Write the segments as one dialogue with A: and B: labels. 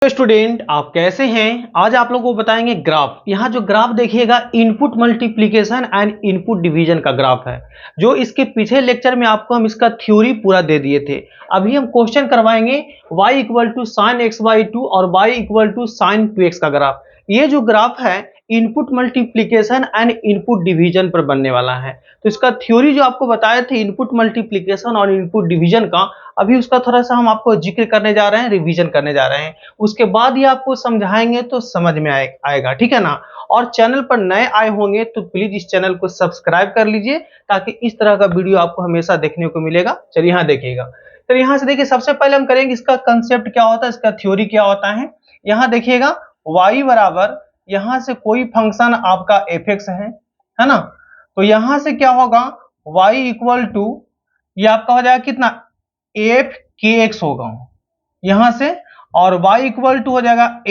A: तो स्टूडेंट आप कैसे हैं। आज आप लोगों को बताएंगे ग्राफ। यहाँ जो ग्राफ देखिएगा input multiplication and input division का ग्राफ है, जो इसके पीछे लेक्चर में आपको हम इसका थ्योरी पूरा दे दिए थे। अभी हम क्वेश्चन करवाएंगे y equal to sine X by two और y equal to sine 2x का ग्राफ। ये जो ग्राफ है input multiplication and input division पर बनने वाला है। तो इसका थ्योरी जो आपको बताए थे इनपुट मल्टीप्लिकेशन और इनपुट डिवीजन का, अभी उसका थोड़ा सा हम आपको जिक्र करने जा रहे हैं, रिवीजन करने जा रहे हैं। उसके बाद ही आपको समझाएंगे तो समझ में आएगा, ठीक है ना। और चैनल पर नए आए होंगे तो प्लीज इस चैनल को सब्सक्राइब कर लीजिए, ताकि इस तरह का वीडियो आपको हमेशा देखने को मिलेगा। चलिए यहाँ देखिएगा। तो यहाँ से देखिए, सबसे पहले हम करेंगे इसका कंसेप्ट क्या होता है, इसका थ्योरी क्या होता है। यहाँ देखिएगा y बराबर, यहाँ से कोई फंक्शन आपका f(x) है ना। तो यहाँ से क्या होगा y इक्वल टू, ये आपका हो जाएगा कितना, f(kx) होगा यहाँ से, और y इक्वल टू हो जाएगा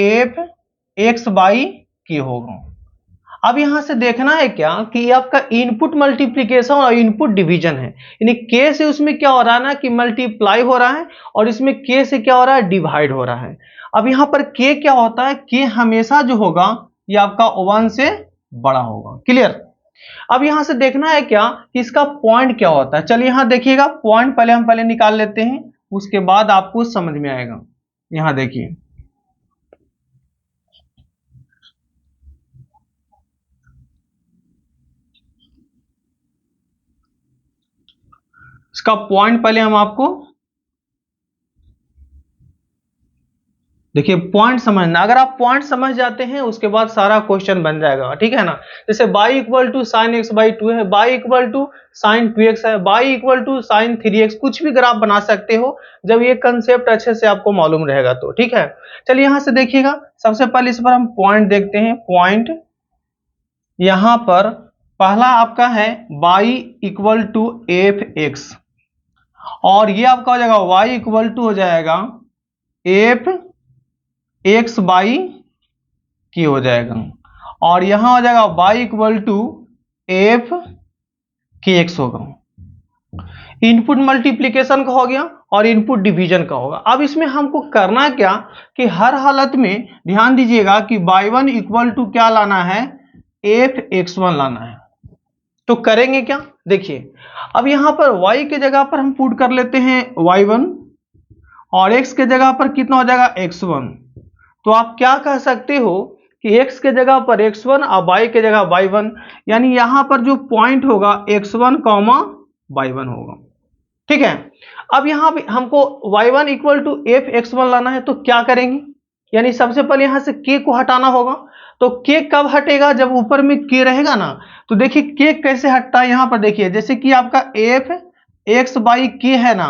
A: f(x/k) होगा। अब यहां से देखना है क्या कि ये आपका इनपुट मल्टीप्लिकेशन और इनपुट डिवीजन है, यानी k से उसमें क्या हो रहा है ना कि मल्टीप्लाई हो रहा है, और इसमें k से क्या हो रहा है, डिवाइड हो रहा है। अब यहां पर k क्या होता है, k हमेशा जो होगा ये आपका 1 से बड़ा होगा। क्लियर। अब यहां से देखना है क्या कि इसका पॉइंट क्या होता है। चलिए यहां देखिएगा, पॉइंट पहले हम निकाल लेते हैं, उसके बाद आपको समझ में आएगा। यहां देखिए, इसका पॉइंट पहले हम आपको देखिए, पॉइंट समझना। अगर आप पॉइंट समझ जाते हैं उसके बाद सारा क्वेश्चन बन जाएगा, ठीक है ना। जैसे y equal to sine X by two है, y equal to sine 2x है, y equal to sign 3x, कुछ भी ग्राफ बना सकते हो जब ये कंसेप्ट अच्छे से आपको मालूम रहेगा तो, ठीक है। चलिए यहां से देखिएगा, सबसे पहले इस पर हम पॉइंट देखते हैं। पॉइंट यहां पर पहला आपका है y इक्वल टू f(x), और ये आपका हो जाएगा y इक्वल टू हो जाएगा f(x/k) हो जाएगा, और यहां हो जाएगा y इक्वल टू f(kx) होगा। इनपुट मल्टीप्लिकेशन का हो गया और इनपुट डिवीजन का होगा। अब इसमें हमको करना क्या कि हर हालत में ध्यान दीजिएगा कि y1 इक्वल टू क्या लाना है, f(x1) लाना है। तो करेंगे क्या, देखिए। अब यहां पर y के जगह पर हम पुट कर लेते हैं y1, और x के जगह पर कितना हो जाएगा, x1। तो आप क्या कह सकते हो कि x के जगह पर x1 और y के जगह y1, यानी यहां पर जो पॉइंट होगा x1, y1 होगा, ठीक है। अब यहां पे हमको y1 इक्वल टू f(x1) लाना है, तो क्या करेंगे, यानी सबसे पहले यहां से k को हटाना होगा। तो k कब हटेगा, जब ऊपर में k रहेगा ना। तो देखिए k कैसे हटता है, यहां पर देखिए, जैसे कि आपका f(x/k) है ना,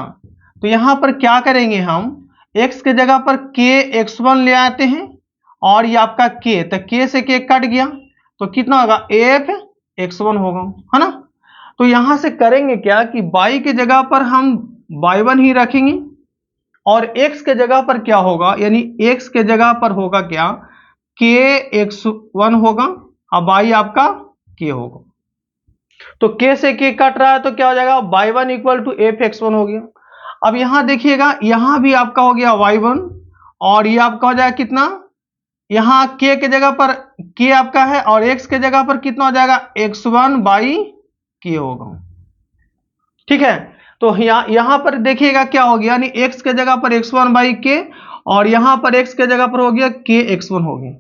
A: तो यहां पर क्या करेंगे, हम x के जगह पर k(x1) ले आते हैं, और ये आपका k, तो k से k कट गया तो कितना होगा, f(x1) होगा, है ना। तो यहां से करेंगे क्या कि y के जगह पर हम y1 ही रखेंगे, और x के जगह पर क्या होगा, यानी x के जगह पर होगा क्या, k(x1) होगा, और y आपका k होगा। तो k से k कट रहा है तो क्या हो जाएगा, y1 इक्वल टू f(x1) हो गया। अब यहां देखिएगा, यहां भी आपका हो गया y1, और ये आपका हो जाएगा कितना, यहां k के जगह पर k आपका है, और x के जगह पर कितना हो जाएगा, x1/k होगा, ठीक है। तो यहां पर देखिएगा क्या हो गया, यानी x के जगह पर x1/k, और यहां पर x के जगह पर हो गया k(x1) हो गया।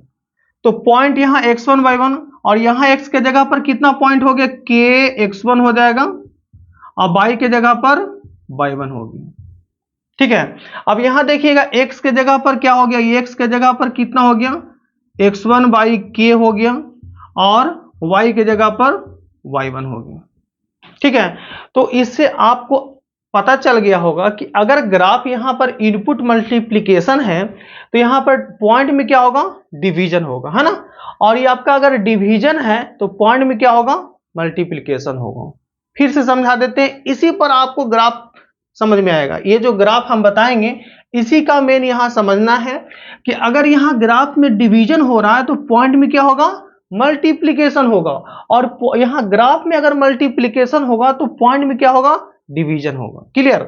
A: तो पॉइंट यहां x1/1, और यहां x के जगह पर कितना पॉइंट हो गया, k(x1) हो जाएगा, और y के जगह पर y1 होगी, ठीक है। अब यहां देखिएगा x के जगह पर क्या हो गया, ये x के जगह पर कितना हो गया, x1/k हो गया, और y के जगह पर y1 हो गया, ठीक है। तो इससे आपको पता चल गया होगा कि अगर ग्राफ यहां पर इनपुट मल्टीप्लिकेशन है तो यहां पर पॉइंट में क्या होगा, डिवीजन होगा, है ना। और ये आपका अगर डिवीजन है तो पॉइंट में क्या होगा, मल्टीप्लिकेशन होगा। फिर से समझा देते हैं, इसी पर आपको ग्राफ समझ में आएगा। ये जो ग्राफ हम बताएंगे इसी का मेन यहां समझना है कि अगर यहां ग्राफ में डिवीजन हो रहा है तो पॉइंट में क्या होगा, मल्टीप्लिकेशन होगा, और यहां ग्राफ में अगर मल्टीप्लिकेशन होगा तो पॉइंट में क्या होगा, डिवीजन होगा। क्लियर?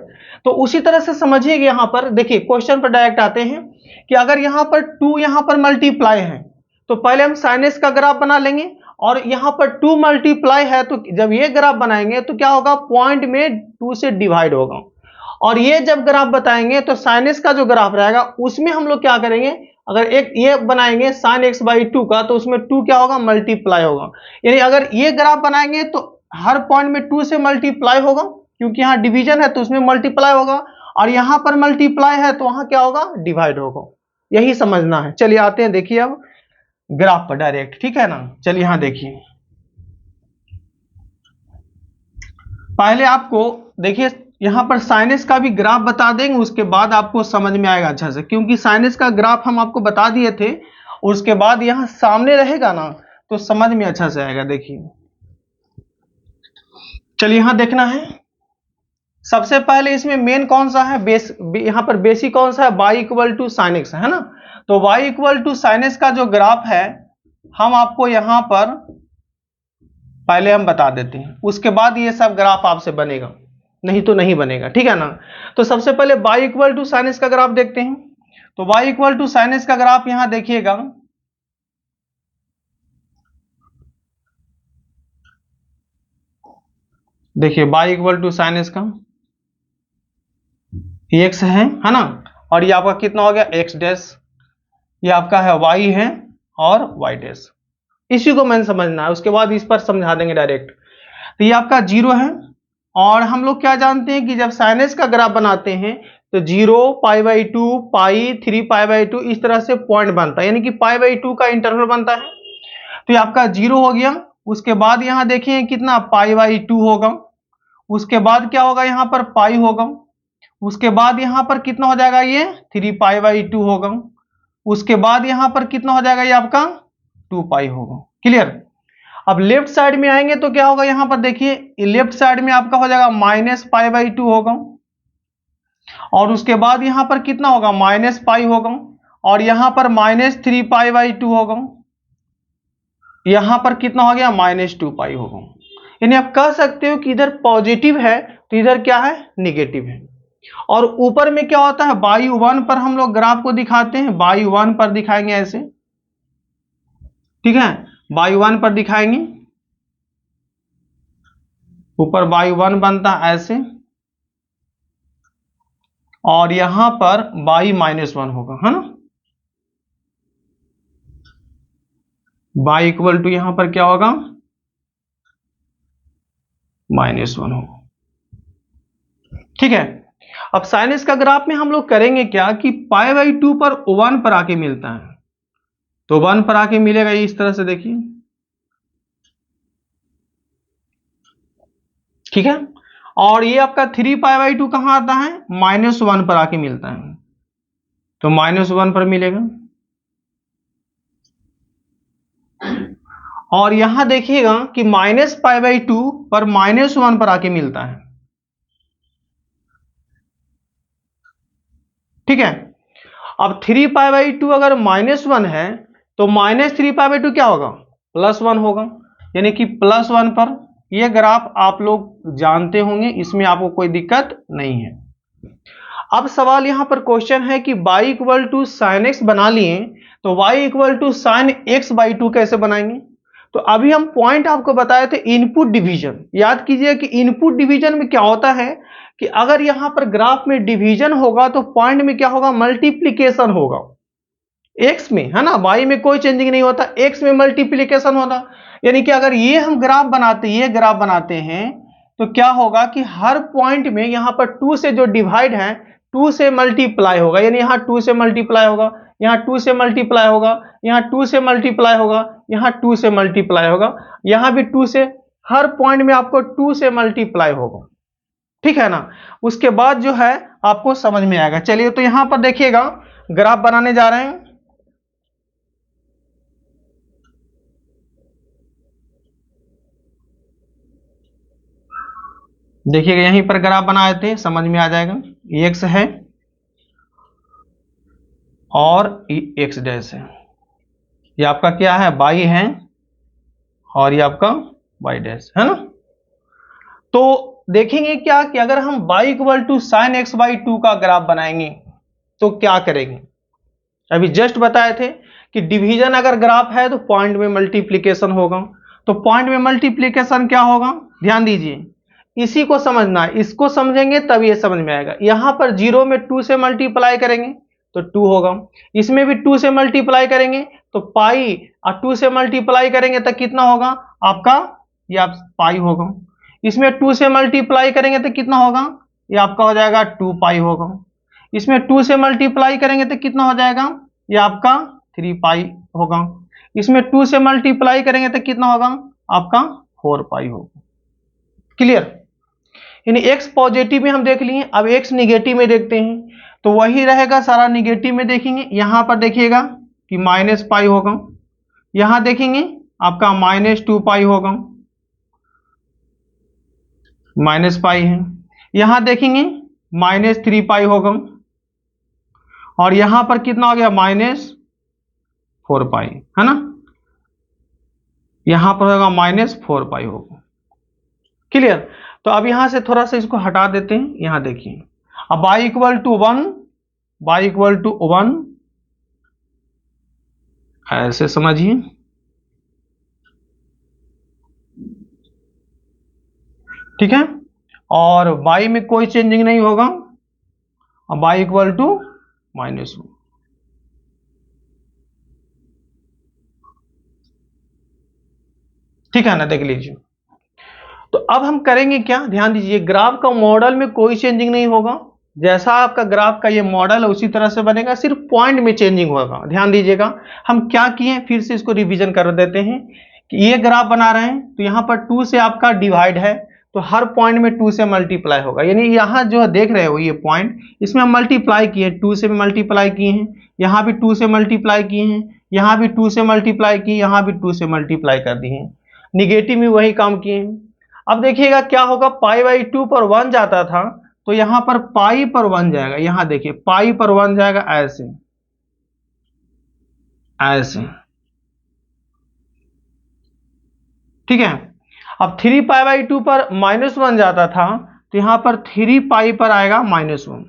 A: तो उसी तरह से समझिएगा, यहां पर देखिए क्वेश्चन पर डायरेक्ट आते हैं कि अगर यहां पर 2 यहां पर मल्टीप्लाई है तो पहले हम sin x का ग्राफ बना लेंगे, और यहां पर 2 मल्टीप्लाई है तो जब ये ग्राफ बनाएंगे तो क्या होगा, पॉइंट में 2 से डिवाइड होगा, और ये जब ग्राफ बताएंगे तो sin x का जो ग्राफ रहेगा उसमें हम लोग क्या करेंगे, अगर एक ये बनाएंगे sin x बाई 2 का तो उसमें 2 क्या होगा, मल्टीप्लाई होगा। यानी अगर ये ग्राफ बनाएंगे तो हर पॉइंट में 2 से मल्टीप्लाई होगा, क्योंकि यहाँ डिवीजन है तो उसमें मल्टीप्लाई होगा, और यहां पर मल्टीप्लाई है तो वहां क्या होगा, डिवाइड होगा। यही समझना है। चलिए आते हैं, देखिए अब ग्राफ पर डायरेक्ट, ठीक है ना। चलिए यहां देखिए, पहले आपको देखिए यहां पर sin x का भी ग्राफ बता देंगे, उसके बाद आपको समझ में आएगा अच्छा से, क्योंकि sin x का ग्राफ हम आपको बता दिए थे, उसके बाद यहां सामने रहेगा ना तो समझ में अच्छा से आएगा। देखिए चलिए यहां देखना है, सबसे पहले इसमें मेन कौन सा है, बेस यहां पर बेसिक कौन सा है, y equal to sine X है ना। तो y equal to sine X का जो ग्राफ है हम आपको यहां पर पहले हम बता देते हैं, उसके बाद ये सब ग्राफ आपसे बनेगा, नहीं तो नहीं बनेगा, ठीक है ना। तो सबसे पहले y equal to sine X का ग्राफ देखते हैं। तो y equal to sine X का ग्राफ यहां देखिएगा, देखिए y equal to sine X का x है ना, और ये आपका कितना हो गया, x डैश, ये आपका है y है और y डैश। इसी को मैंने समझना है, उसके बाद इस पर समझा देंगे डायरेक्ट। तो ये आपका 0 है, और हम लोग क्या जानते हैं कि जब साइन एक्स का ग्राफ बनाते हैं तो 0 pi by 2 pi 3 pi by 2 इस तरह से पॉइंट बनता है, यानी कि पाई बाई 2 का इंटरवल बनता है। तो ये आपका 0 हो गया, उसके बाद यहां देखिए कितना पाई बाई 2 होगा, उसके बाद क्या होगा, यहां पर पाई होगा, उसके बाद यहां पर कितना हो जाएगा, ये 3 पाई बाई 2 होगा, उसके बाद यहां पर कितना हो जाएगा, ये आपका 2 पाई होगा। क्लियर? अब लेफ्ट साइड में आएंगे तो क्या होगा, यहां पर देखिए लेफ्ट साइड में आपका हो जाएगा माइनस पाई बाई 2 होगा, और उसके बाद यहां पर कितना होगा, माइनस पाई होगा, और यहां पर माइनस 3 पाई बाई 2 होगा, यहां पर कितना हो गया, माइनस 2 पाई होगा। यानी आप कह सकते हो कि इधर पॉजिटिव है तो इधर क्या है, निगेटिव है। और ऊपर में क्या होता है, बाई 1 पर हम लोग ग्राफ को दिखाते हैं, बाई 1 पर दिखाएंगे ऐसे, ठीक है, बाई 1 पर दिखाएंगे, ऊपर बाई 1 बनता है ऐसे, और यहां पर बाई माइनस 1 होगा, है ना। बाई इक्वल टू यहां पर क्या होगा, -1 होगा, ठीक है। अब साइन एक्स का ग्राफ में हम लोग करेंगे क्या कि पाई बाई 2 पर 1 पर आके मिलता है, तो 1 पर आके मिलेगा इस तरह से, देखिए, ठीक है। और ये आपका 3 पाई बाई 2 कहां आता है, -1 पर आके मिलता है, तो -1 पर मिलेगा। और यहां देखिएगा कि माइनस पाई बाई 2 पर -1 पर आके मिलता है, ठीक है। अब 3 पाई बाई 2 अगर -1 है तो -3 पाई बाई 2 क्या होगा, +1 होगा, यानी कि +1 पर। यह ग्राफ आप लोग जानते होंगे, इसमें आपको कोई दिक्कत नहीं है। अब सवाल यहां पर क्वेश्चन है कि y equal to sine X बना लिए, तो y equal to sine X by 2 कैसे बनाएंगे। तो अभी हम पॉइंट आपको बताए थे इनपुट डिवीजन, याद कीजिए कि इनपुट डिवीजन में क्या होता है कि अगर यहां पर ग्राफ में डिवीजन होगा तो पॉइंट में क्या होगा, मल्टीप्लीकेशन होगा, x में, है ना, y में कोई चेंजिंग नहीं होता, x में मल्टीप्लीकेशन होता। यानी कि अगर ये हम ग्राफ बनाते, ये ग्राफ बनाते हैं तो क्या होगा कि हर पॉइंट में यहां पर 2 से जो डिवाइड है 2 से मल्टीप्लाई होगा, यानी यहां 2 से मल्टीप्लाई होगा, यहां 2 से मल्टीप्लाई होगा, यहां 2 से मल्टीप्लाई होगा, यहां 2 से मल्टीप्लाई होगा, यहां भी 2 से, हर पॉइंट में आपको 2 से मल्टीप्लाई होगा, ठीक है ना। उसके बाद जो है आपको समझ में आएगा। चलिए तो यहां पर देखिएगा ग्राफ बनाने जा रहे हैं, देखिएगा यहीं पर ग्राफ बनाए थे, समझ में आ जाएगा। x है और x डैश है, ये आपका क्या है, y है, और ये आपका y डैश है ना। तो देखेंगे क्या कि अगर हम y equal to sine X by two का ग्राफ बनाएंगे तो क्या करेंगे। अभी जस्ट बताए थे कि डिवीजन अगर ग्राफ है तो पॉइंट में मल्टीप्लीकेशन होगा। तो पॉइंट में मल्टीप्लीकेशन क्या होगा, ध्यान दीजिए, इसी को समझना है, इसको समझेंगे तब ये समझ में आएगा। यहां पर 0 में 2 से मल्टीप्लाई करेंगे तो 2 होगा, इसमें भी 2 से मल्टीप्लाई करेंगे तो पाई, और 2 से मल्टीप्लाई करेंगे तो कितना होगा आपका, ये आप पाई होगा। इसमें 2 से मल्टीप्लाई करेंगे तो कितना होगा, ये आपका हो जाएगा 2 पाई होगा। इसमें 2 से मल्टीप्लाई करेंगे तो कितना हो जाएगा, ये आपका 3 पाई होगा। इसमें 2 से मल्टीप्लाई करेंगे तो कितना होगा आपका 4 पाई होगा। क्लियर, यानी एक्स पॉजिटिव में हम देख लिए, अब एक्स निगेटिव में देखते हैं तो वही रहेगा सारा, निगेटिव में देखेंगे। यहां पर देखिएगा कि माइनस पाई होगा, यहां देखेंगे आपका माइनस 2 पाई होगा, माइनस पाई है। यहां देखेंगे माइनस 3 पाई होगा, और यहां पर कितना हो गया माइनस 4 पाई, है ना, यहां पर होगा माइनस 4 पाई होगा। क्लियर, तो अब यहां से थोड़ा सा इसको हटा देते हैं। यहां देखिए, अब y equal to 1, y equal to 1 ऐसे समझिए, ठीक है, और y में कोई चेंजिंग नहीं होगा, अब y इक्वल टू -1, ठीक है ना, देख लीजिए। तो अब हम करेंगे क्या, ध्यान दीजिए, ग्राफ का मॉडल में कोई चेंजिंग नहीं होगा, जैसा आपका ग्राफ का ये मॉडल है उसी तरह से बनेगा, सिर्फ पॉइंट में चेंजिंग होगा। ध्यान दीजिएगा, हम क्या किए फिर से इसको रिवीजन कर देते हैं कि ये ग्राफ बना रहे हैं तो यहाँ पर 2 से आपका डिवाइड है, तो हर पॉइंट में 2 से मल्टीप्लाई होगा, यानी यहाँ जो देख रहे हो ये पॉइंट, इसमें हम मल्टीप्लाई किए, 2 से मल्टीप्लाई किए हैं, यहाँ भी 2 से मल्टीप्लाई किए हैं, यहाँ भी 2 से मल्टीप्लाई किए, यहाँ भी 2 से मल्टीप्लाई कर दिए हैं, निगेटिव में वही काम किए हैं। अब देखिएगा क्या होगा, पाई बाई 2 पर 1 जाता था तो यहां पर पाई पर 1 जाएगा, यहां देखिए पाई पर 1 जाएगा, ऐसे ऐसे, ठीक है। अब 3 पाई बाई 2 पर -1 जाता था तो यहां पर 3 पाई पर आएगा -1,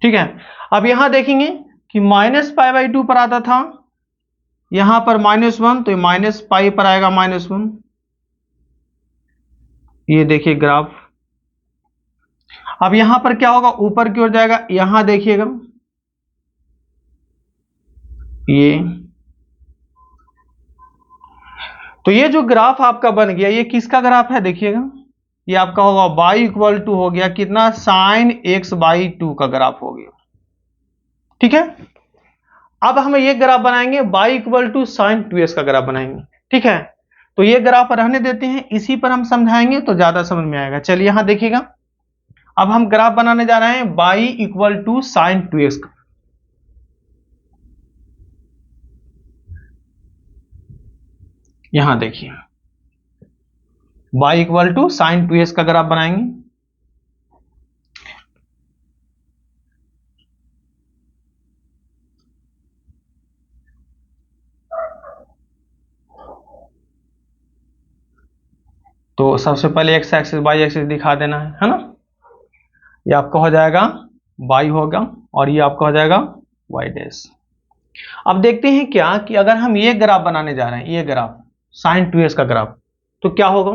A: ठीक है। अब यहां देखेंगे कि माइनस पाई बाई 2 पर आता था, यहां पर -1 तो माइनस पाई पर आएगा -1, ये देखिए ग्राफ। अब यहां पर क्या होगा, ऊपर की ओर जाएगा, यहां देखिएगा ये, तो ये जो ग्राफ आपका बन गया ये किसका ग्राफ है, देखिएगा ये आपका होगा y इक्वल टू हो गया कितना, साइन x बाई 2 का ग्राफ हो गया, ठीक है। अब हम ये ग्राफ बनाएंगे y equal to sine 2x का ग्राफ बनाएंगे, ठीक है। तो ये ग्राफ रहने देते हैं, इसी पर हम समझाएंगे तो ज्यादा समझ में आएगा। चलिए यहां देखिएगा, अब हम ग्राफ बनाने जा रहे हैं y equal to sine 2x का। यहां देखिए y equal to sine 2x का ग्राफ बनाएंगे। तो सबसे पहले x एक्सिस y एक्सिस दिखा देना है ना, ये आपका हो जाएगा y होगा और ये आपका हो जाएगा y डैश। अब देखते हैं क्या कि अगर हम ये ग्राफ बनाने जा रहे हैं, ये ग्राफ साइन 2x का ग्राफ, तो क्या होगा,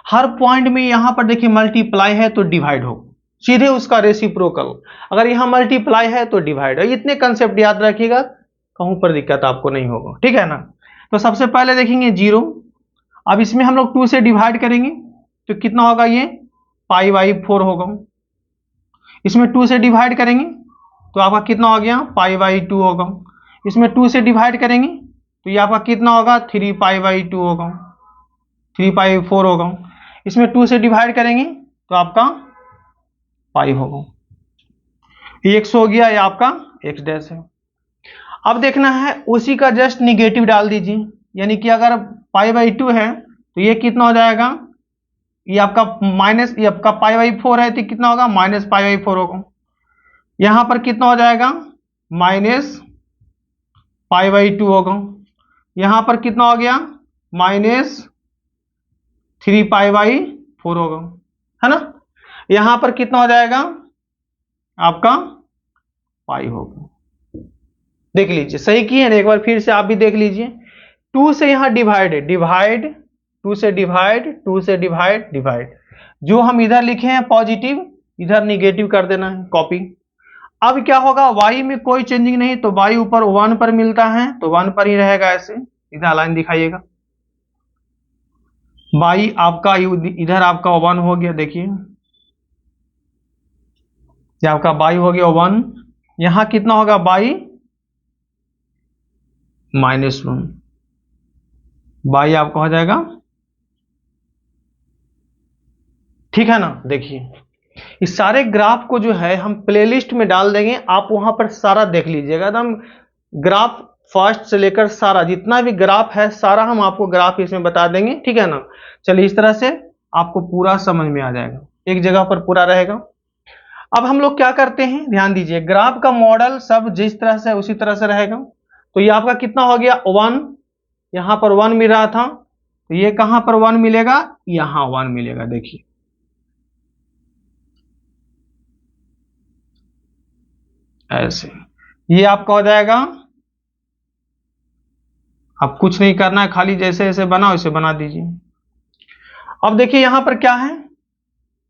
A: हर पॉइंट में यहां पर देखिए मल्टीप्लाई है तो डिवाइड होगा, सीधे उसका रेसिप्रोकल, अगर यहां मल्टीप्लाई है तो डिवाइड है, इतने कंसेप्ट याद रखिएगा, कहूं पर दिक्कत आपको नहीं होगा, ठीक है ना। तो सबसे पहले देखेंगे 0, अब इसमें हम लोग 2 से डिवाइड करेंगे तो कितना होगा, ये पाई बाई 4 होगा। इसमें 2 से डिवाइड करेंगे तो आपका कितना हो गया, पाई बाई 2 होगा। इसमें 2 से डिवाइड करेंगे तो ये आपका कितना होगा, 3 पाई बाई 2 होगा, 3 पाई 4 होगा। इसमें 2 से डिवाइड करेंगे तो आपका पाई होगा, ये x हो गया, ये आपका x डैश है। अब देखना है उसी का जस्ट निगेटिव डाल दीजिए, यानी कि अगर पाई बाई 2 है तो ये कितना हो जाएगा, ये आपका माइनस, ये आपका पाई बाई 4 है तो कितना होगा, माइनस पाई बाई 4 होगा। यहां पर कितना हो जाएगा, माइनस पाई बाई 2 होगा। यहां पर कितना हो गया, -3π/4 होगा, है ना। यहां पर कितना हो जाएगा आपका पाई होगा। देख लीजिए सही किए ना, एक बार फिर से आप भी देख लीजिए। 2 से यहां डिवाइड है, डिवाइड 2 से डिवाइड, 2 से डिवाइड, डिवाइड। जो हम इधर लिखे हैं पॉजिटिव, इधर निगेटिव कर देना है, कॉपी। अब क्या होगा, y में कोई चेंजिंग नहीं, तो y ऊपर 1 पर मिलता है तो 1 पर ही रहेगा। ऐसे इधर लाइन दिखाइएगा, y आपका इधर आपका 1 हो गया। देखिए ये आपका y हो गया 1, यहां कितना होगा y -1, y आपका हो जाएगा, ठीक है ना। देखिए इस सारे ग्राफ को जो है हम प्लेलिस्ट में डाल देंगे, आप वहां पर सारा देख लीजिएगा एकदम। ग्राफ फर्स्ट से लेकर सारा जितना भी ग्राफ है सारा हम आपको ग्राफ इसमें बता देंगे, ठीक है ना। चलिए इस तरह से आपको पूरा समझ में आ जाएगा, एक जगह पर पूरा रहेगा। अब हम लोग क्या करते हैं, ध्यान दीजिए, ग्राफ का मॉडल सब जिस तरह से उसी तरह से रहेगा। तो ये आपका कितना हो गया 1, यहां पर 1 मिल रहा था, तो ये कहां पर 1 मिलेगा, यहां 1 मिलेगा। देखिए ऐसे ये आपका हो जाएगा। अब कुछ नहीं करना है, खाली जैसे जैसे बना वैसे बना दीजिए। अब देखिए यहां पर क्या है,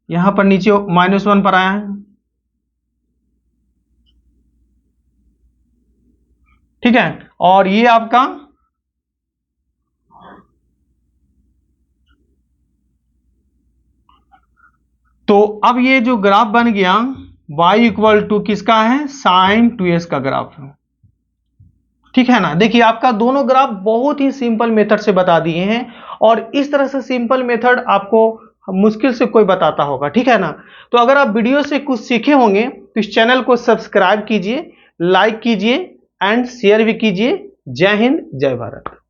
A: यहां पर नीचे -1 पर आया है, ठीक है। और ये आपका तो अब ये जो ग्राफ बन गया y इक्वल टू किसका है, sin 2s का ग्राफ है, ठीक है ना। देखिए आपका दोनों ग्राफ बहुत ही सिंपल मेथड से बता दिए हैं, और इस तरह से सिंपल मेथड आपको मुश्किल से कोई बताता होगा, ठीक है ना। तो अगर आप वीडियो से कुछ सीखे होंगे तो इस चैनल को सब्सक्राइब कीजिए, लाइक कीजिए एंड शेयर भी कीजिए। जय हिंद, जय भारत।